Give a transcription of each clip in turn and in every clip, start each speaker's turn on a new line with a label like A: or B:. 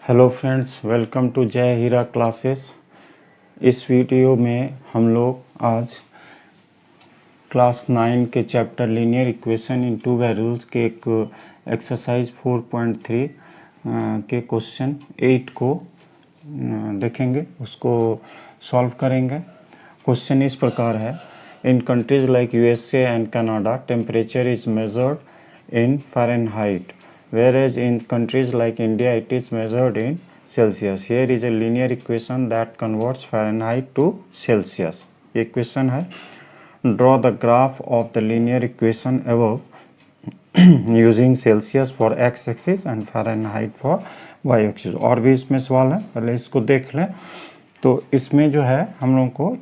A: Hello friends, welcome to जय हीरा classes. इस video में हम लोग आज क्लास 9 के chapter linear equation in two variables के एक एक्सरसाइज 4.3 के क्वेश्चन 8 को देखेंगे, उसको सॉल्व करेंगे। क्वेश्चन इस प्रकार है, in countries like USA and Canada temperature is measured in Fahrenheit, whereas in countries like India it is measured in Celsius. Here is a linear equation that converts Fahrenheit to Celsius. ये equation है. Draw the graph of the linear equation above using Celsius for x-axis and Fahrenheit for y-axis. और भी इसमें सवाल है, पहले इसको देख लें। तो इसमें जो है हम लोगों को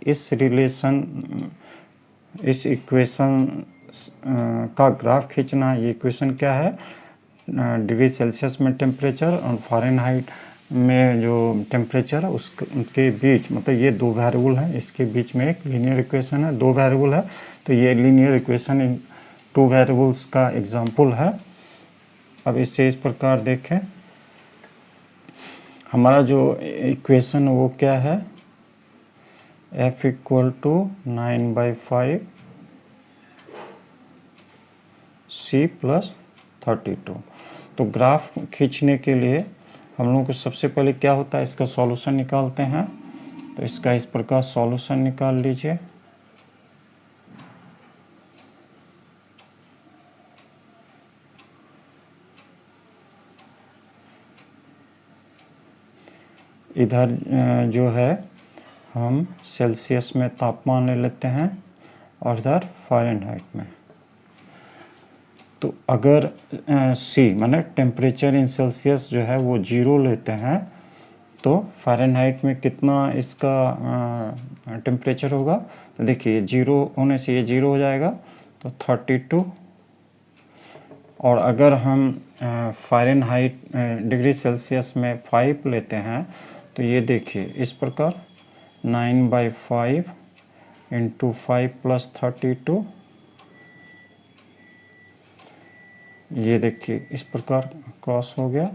A: इस इक्वेशन का ग्राफ खींचना है। ये इक्वेशन क्या है? डिग्री सेल्सियस में टेम्परेचर और फ़ारेनहाइट में जो टेम्परेचर है उसके बीच, मतलब ये दो वेरिएबल हैं, इसके बीच में एक लीनियर इक्वेशन है। दो वेरिएबल है तो ये linear equation in two variables का एग्जांपल है। अब इसे इस प्रकार देखें, हमारा जो इक्वेशन वो क्या है? f = 9/5 c + 32। तो ग्राफ खींचने के लिए हम लोगों को सबसे पहले क्या होता है, इसका सॉल्यूशन निकालते हैं। तो इसका इस प्रकार सॉल्यूशन निकाल लीजिए। इधर जो है हम सेल्सियस में तापमान ले लेते हैं और इधर फ़ारेनहाइट में। तो अगर C माने टेम्परेचर इन सेल्सियस जो है वो 0 लेते हैं तो फ़ारेनहाइट में कितना इसका टेम्परेचर होगा? तो देखिए 0 होने से ये 0 हो जाएगा, तो 32। और अगर हम फ़ारेनहाइट डिग्री सेल्सियस में 5 लेते हैं तो ये देखिए इस प्रकार 9/5 × 5 + 32, ये देखिए इस प्रकार क्रॉस हो गया।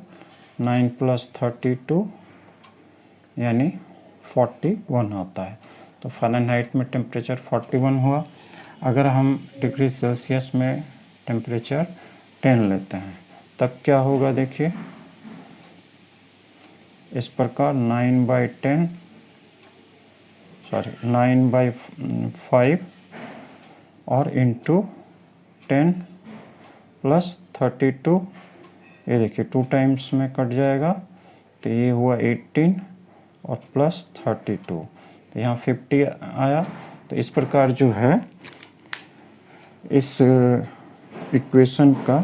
A: 9 + 32 यानी 41 होता है। तो फ़ारेनहाइट में टेम्परेचर 41 हुआ। अगर हम डिग्री सेल्सियस में टेम्परेचर 10 लेते हैं तब क्या होगा? देखिए इस प्रकार 9/5 और इंटू 10 + 32, ये देखिए 2 टाइम्स में कट जाएगा, तो ये हुआ 18 और प्लस 32, तो यहाँ 50 आया। तो इस प्रकार जो है इस इक्वेशन का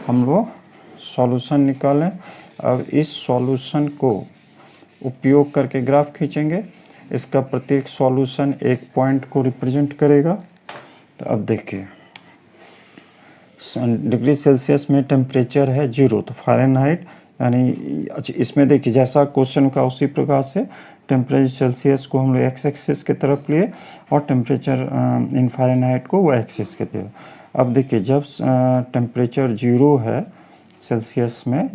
A: हम लोग सॉल्यूशन निकालें। अब इस सॉल्यूशन को उपयोग करके ग्राफ खींचेंगे। इसका प्रत्येक सॉल्यूशन एक पॉइंट को रिप्रेजेंट करेगा। तो अब देखिए डिग्री सेल्सियस में टेम्परेचर है 0, तो फ़ारेनहाइट यानी अच्छा इसमें देखिए जैसा क्वेश्चन का उसी प्रकार से टेम्परेचर सेल्सियस को हम लोग एक्स एक्सिस की तरफ लिए और टेम्परेचर इन फ़ारेनहाइट को वाई एक्सिस के लिए। अब देखिए जब टेम्परेचर 0 है सेल्सियस में,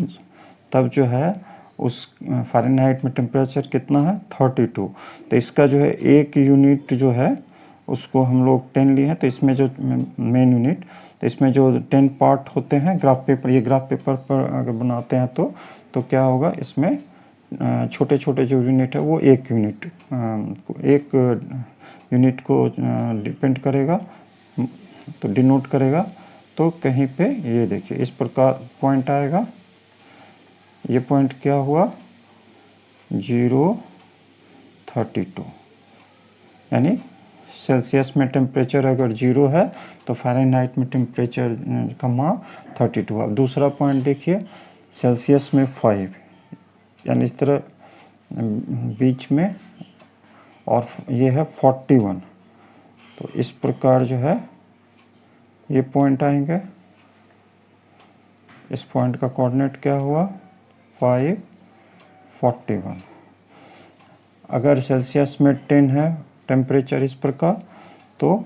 A: तब जो है उस फ़ारेनहाइट में टेम्परेचर कितना है? 32। तो इसका जो है एक यूनिट जो है उसको हम लोग 10 लिए हैं। तो इसमें जो मेन यूनिट, तो इसमें जो 10 पार्ट होते हैं ग्राफ पेपर, ये ग्राफ पेपर पर अगर बनाते हैं तो क्या होगा? इसमें छोटे छोटे जो यूनिट है वो एक यूनिट को डिपेंड करेगा, तो डिनोट करेगा। तो कहीं पे ये देखिए इस प्रकार पॉइंट आएगा। ये पॉइंट क्या हुआ? 032, यानी सेल्सियस में टेम्परेचर अगर 0 है तो फ़ारेनहाइट में टेम्परेचर का मान 32। अब दूसरा पॉइंट देखिए, सेल्सियस में 5, यानी इस तरह बीच में, और ये है 41। तो इस प्रकार जो है ये पॉइंट आएंगे। इस पॉइंट का कोऑर्डिनेट क्या हुआ? 5, 41। अगर सेल्सियस में 10 है टेम्परेचर इस प्रकार, तो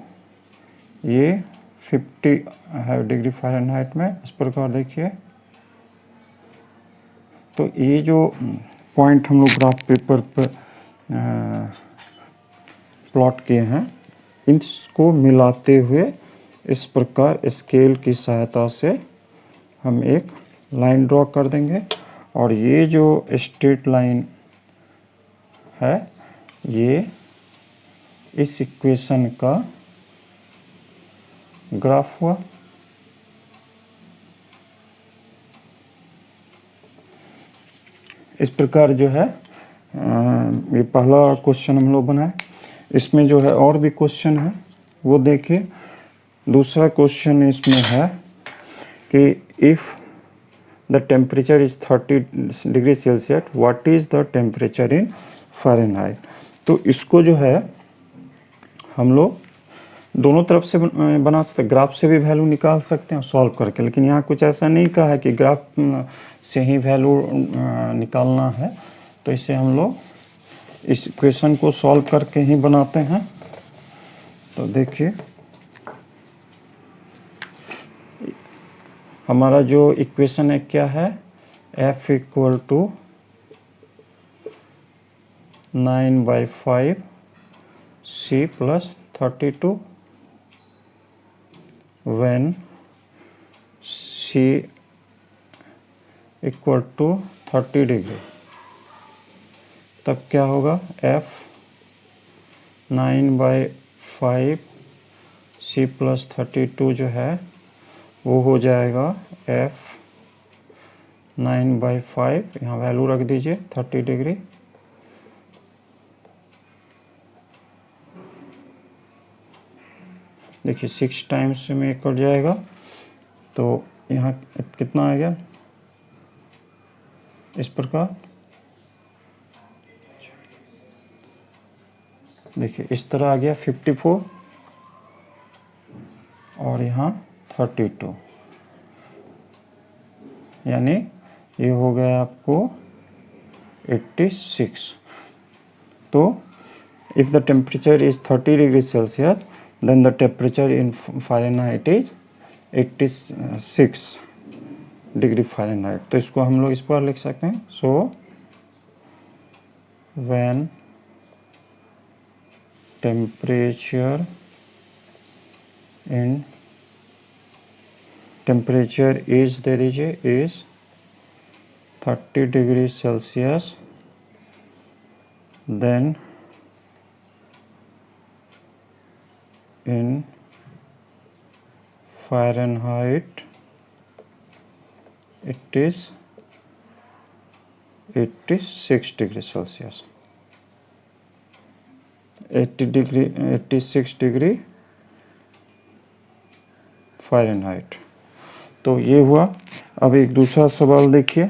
A: ये 50 है डिग्री फ़ारेनहाइट में। इस प्रकार देखिए तो ये जो पॉइंट हम लोग ग्राफ पेपर पर प्लॉट किए हैं, इसको मिलाते हुए इस प्रकार स्केल की सहायता से हम एक लाइन ड्रॉ कर देंगे, और ये जो स्ट्रेट लाइन है ये इस इक्वेशन का ग्राफ हुआ। इस प्रकार जो है ये पहला क्वेश्चन हम लोग बनाए। इसमें जो है और भी क्वेश्चन है वो देखिए। दूसरा क्वेश्चन इसमें है कि if the temperature is 30 degree Celsius, what is the temperature in Fahrenheit. तो इसको जो है हम लोग दोनों तरफ से बना सकते हैं, ग्राफ से भी वैल्यू निकाल सकते हैं सॉल्व करके, लेकिन यहाँ कुछ ऐसा नहीं कहा है कि ग्राफ से ही वैल्यू निकालना है। तो इसे हम लोग इस इक्वेशन को सॉल्व करके ही बनाते हैं। तो देखिए हमारा जो इक्वेशन है क्या है, F equal to 9/5 C plus 32 when C equal to 30 degree. तब क्या होगा, F 9/5 C प्लस 32 जो है वो हो जाएगा F 9/5, यहाँ वैल्यू रख दीजिए 30 डिग्री, देखिए 6 टाइम्स में कट जाएगा। तो यहाँ कितना आ गया, इस प्रकार देखिए इस तरह आ गया 54 और यहाँ 32, यानी ये हो गया आपको 86। तो if the temperature is 30 degrees Celsius then the temperature in Fahrenheit is 86 degree Fahrenheit. तो इसको हम लोग इस पर लिख सकते हैं, सो when temperature is दे दीजिए is 30 degree Celsius, then in Fahrenheit it is 86 degree Celsius, 86 degree Fahrenheit. तो ये हुआ। अब एक दूसरा सवाल देखिए,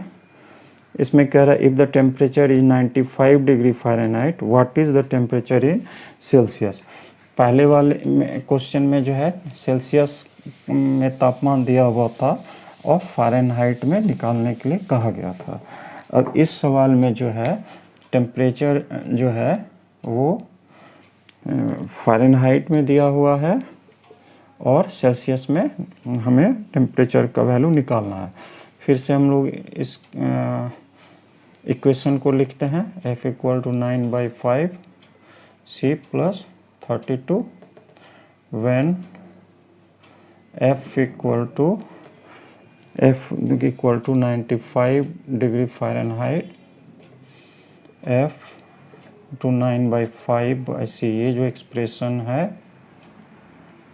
A: इसमें कह रहा है if the temperature is 95 degree Fahrenheit what is the temperature in Celsius. पहले वाले क्वेश्चन में जो है सेल्सियस में तापमान दिया हुआ था और फ़ारेनहाइट में निकालने के लिए कहा गया था। अब इस सवाल में जो है टेम्परेचर जो है वो फ़ारेनहाइट में दिया हुआ है और सेल्सियस में हमें टेम्परेचर का वैल्यू निकालना है। फिर से हम लोग इस इक्वेशन को लिखते हैं, F equal to 9/5 C plus 32 when F equal to 95 degree Fahrenheit, F to 9/5 ये जो एक्सप्रेशन है,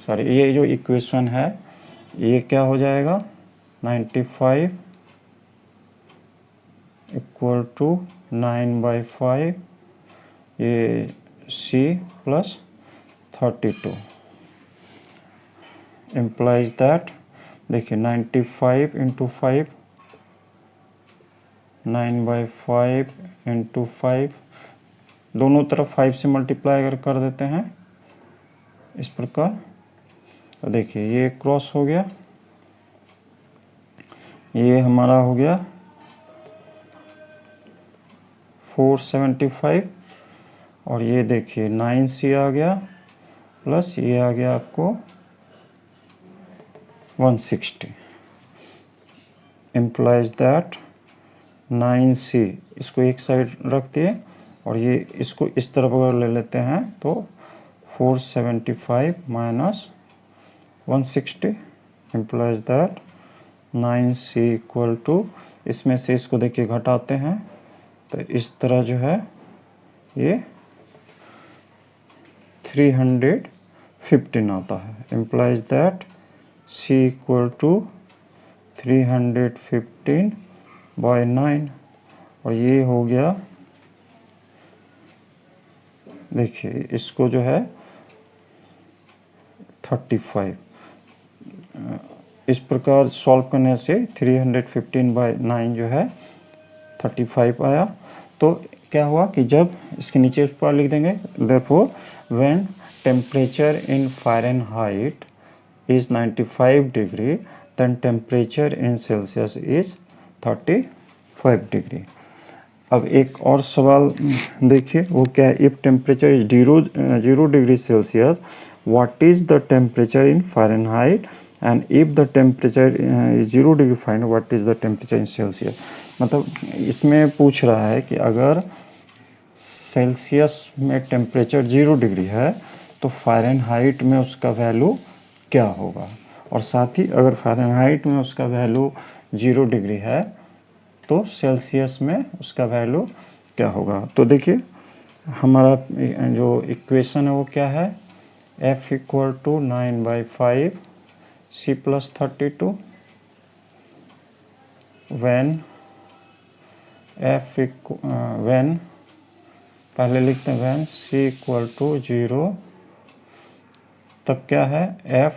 A: सॉरी ये जो इक्वेशन है ये क्या हो जाएगा, 95 इक्वल टू 9/5 ये C प्लस 32 implies that, देखिए 95 इंटू 5, 9/5 इंटू 5, दोनों तरफ 5 से मल्टीप्लाई अगर कर देते हैं इस प्रकार, तो देखिए ये क्रॉस हो गया, ये हमारा हो गया 475 और ये देखिए 9C आ गया प्लस ये आ गया आपको 160, implies that 9C इसको एक साइड रख दिए और ये इसको इस तरफ अगर ले लेते हैं तो 475 minus 160 implies that 9C equal to, इसमें से इसको देखिए घटाते हैं तो इस तरह जो है ये 315 आता है। implies that C equal to 315 by 9 और ये हो गया, देखिए इसको जो है 35। इस प्रकार सॉल्व करने से 315 बाई 9 जो है 35 आया। तो क्या हुआ कि जब इसके नीचे उस पर लिख देंगे therefore when temperature in Fahrenheit is 95 degree then temperature in Celsius is 35 degree। अब एक और सवाल देखिए वो क्या है, if temperature is 0 degree Celsius what is the temperature in Fahrenheit and if the temperature is 0 degree Fahrenheit what is the temperature in Celsius. मतलब इसमें पूछ रहा है कि अगर सेल्सियस में टेम्परेचर 0 डिग्री है तो फ़ारेनहाइट में उसका वैल्यू क्या होगा, और साथ ही अगर फ़ारेनहाइट में उसका वैल्यू 0 डिग्री है तो सेल्सियस में उसका वैल्यू क्या होगा। तो देखिए हमारा जो इक्वेशन है वो क्या है, F equal to 9/5 C plus 32 when पहले लिखते हैं when C इक्वल टू 0 तब क्या है F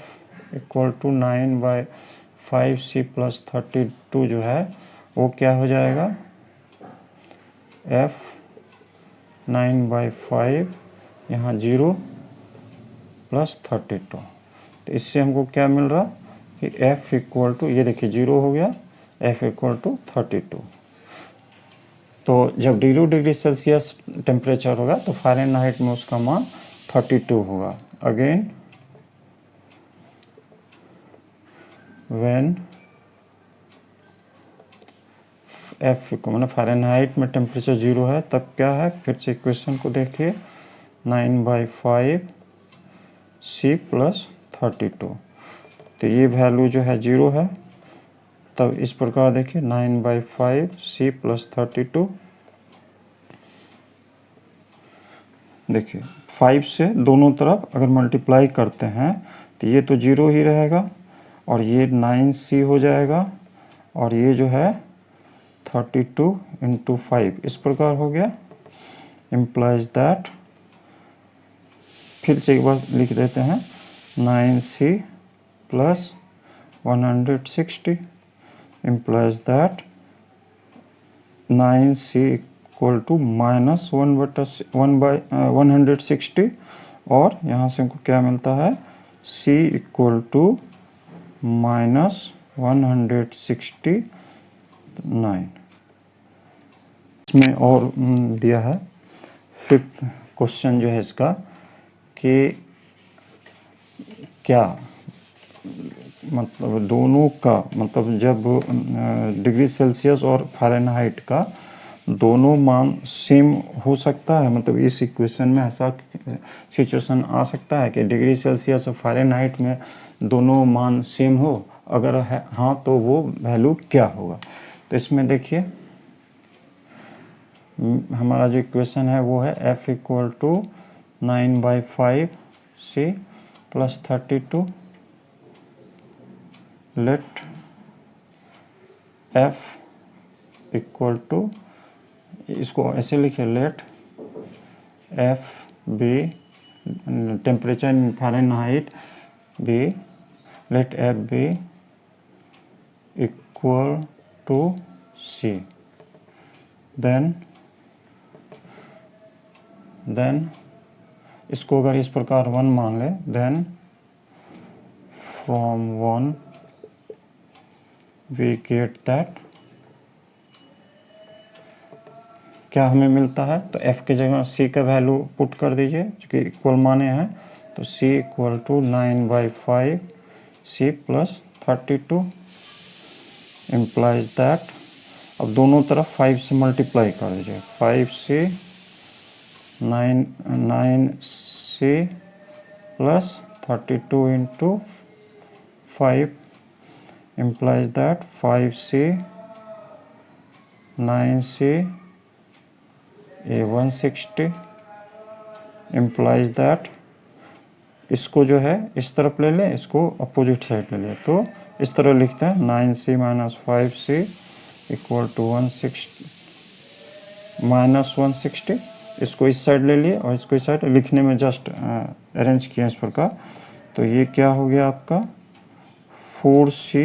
A: equal to 9/5 C plus 32 जो है वो क्या हो जाएगा, F 9/5 यहाँ 0 प्लस 32। तो इससे हमको क्या मिल रहा कि F इक्वल टू, ये देखिए 0 हो गया, F इक्वल टू 32। तो जब 0 डिग्री सेल्सियस टेम्परेचर होगा तो फ़ारेनहाइट में उसका मान 32 होगा। अगेन व्हेन F को मतलब फ़ारेनहाइट में टेम्परेचर 0 है तब क्या है, फिर से इक्वेशन को देखिए 9/5 C प्लस 32। तो ये वैल्यू जो है 0 है, तब इस प्रकार देखिए 9/5 C प्लस 32। देखिए 5 से दोनों तरफ अगर मल्टीप्लाई करते हैं तो ये तो 0 ही रहेगा और ये 9C हो जाएगा और ये जो है 32 इंटू 5 इस प्रकार हो गया। इम्प्लाइज दैट, फिर से एक बार लिख देते हैं 9C plus 160 implies that 9C equal to minus 1/160 और यहाँ से हमको क्या मिलता है C इक्वल टू माइनस 169। इसमें और दिया है 5th क्वेश्चन जो है इसका कि क्या मतलब दोनों का मतलब जब डिग्री सेल्सियस और फ़ारेनहाइट का दोनों मान सेम हो सकता है, मतलब इस इक्वेशन में ऐसा सिचुएशन आ सकता है कि डिग्री सेल्सियस और फ़ारेनहाइट में दोनों मान सेम हो, अगर है हाँ तो वो वैल्यू क्या होगा। तो इसमें देखिए हमारा जो इक्वेशन है वो है F equal to 9/5 C plus 32 let F equal to, इसको ऐसे लिखे let F be temperature in Fahrenheit be, let F be equal to C, then इसको अगर इस प्रकार 1 मान ले then from 1 we get that, क्या हमें मिलता है, तो F की जगह C का वैल्यू पुट कर दीजिए क्योंकि इक्वल माने हैं, तो C equal to 9/5 C plus 32 implies that अब दोनों तरफ 5 से मल्टीप्लाई कर दीजिए, 5 से 9 से प्लस 32 इंटू 5 implies that 5 से 9 से 160 implies that इसको जो है इस तरफ ले लें, इसको अपोजिट साइड ले लें, तो इस तरह लिखते हैं 9 से माइनस 5 से इक्वल टू 160 माइनस 160। इसको इस साइड ले लिए और इसको इस साइड लिखने में जस्ट अरेंज किया इस प्रकार। तो ये क्या हो गया आपका 4c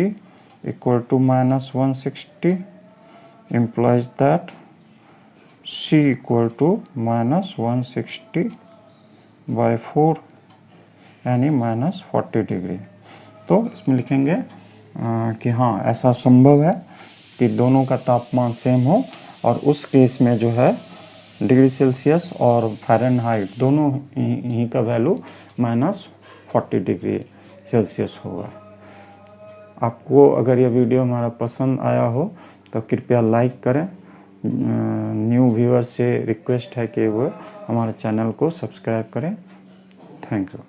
A: equal to minus 160 implies that c equal to minus 160 by 4 यानी माइनस 40 डिग्री। तो इसमें लिखेंगे कि हाँ ऐसा संभव है कि दोनों का तापमान सेम हो और उस केस में जो है डिग्री सेल्सियस और फ़ारेनहाइट दोनों ही का वैल्यू माइनस 40 डिग्री सेल्सियस होगा। आपको अगर यह वीडियो हमारा पसंद आया हो तो कृपया लाइक करें। न्यू व्यूअर से रिक्वेस्ट है कि वो हमारे चैनल को सब्सक्राइब करें। Thank you.